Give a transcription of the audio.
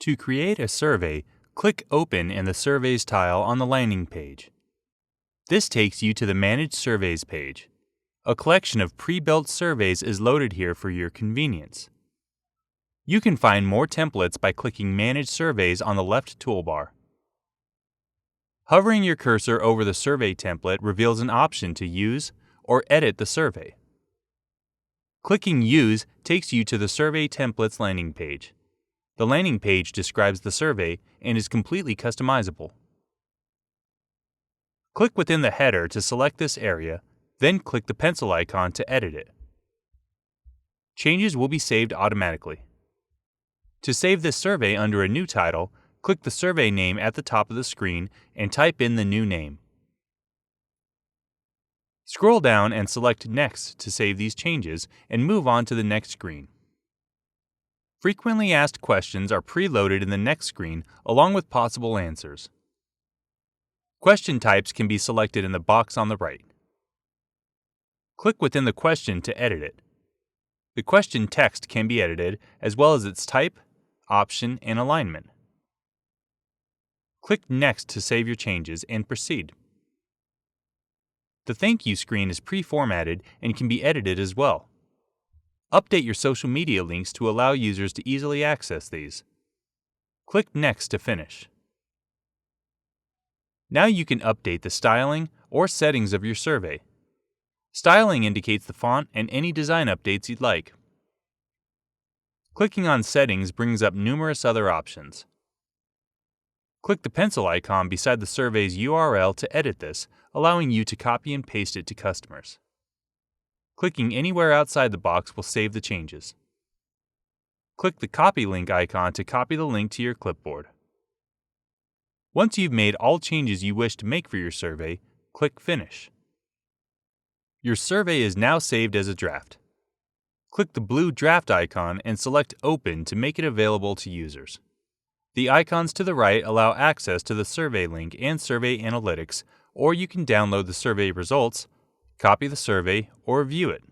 To create a survey, click Open in the Surveys tile on the landing page. This takes you to the Manage Surveys page. A collection of pre-built surveys is loaded here for your convenience. You can find more templates by clicking Manage Surveys on the left toolbar. Hovering your cursor over the survey template reveals an option to use or edit the survey. Clicking Use takes you to the Survey Templates landing page. The landing page describes the survey and is completely customizable. Click within the header to select this area, then click the pencil icon to edit it. Changes will be saved automatically. To save this survey under a new title, click the survey name at the top of the screen and type in the new name. Scroll down and select Next to save these changes and move on to the next screen. Frequently asked questions are preloaded in the next screen along with possible answers. Question types can be selected in the box on the right. Click within the question to edit it. The question text can be edited as well as its type, option, and alignment. Click Next to save your changes and proceed. The Thank You screen is pre-formatted and can be edited as well. Update your social media links to allow users to easily access these. Click Next to finish. Now you can update the styling or settings of your survey. Styling indicates the font and any design updates you'd like. Clicking on Settings brings up numerous other options. Click the pencil icon beside the survey's URL to edit this, allowing you to copy and paste it to customers. Clicking anywhere outside the box will save the changes. Click the Copy Link icon to copy the link to your clipboard. Once you've made all changes you wish to make for your survey, click Finish. Your survey is now saved as a draft. Click the blue draft icon and select Open to make it available to users. The icons to the right allow access to the survey link and survey analytics, or you can download the survey results, copy the survey, or view it.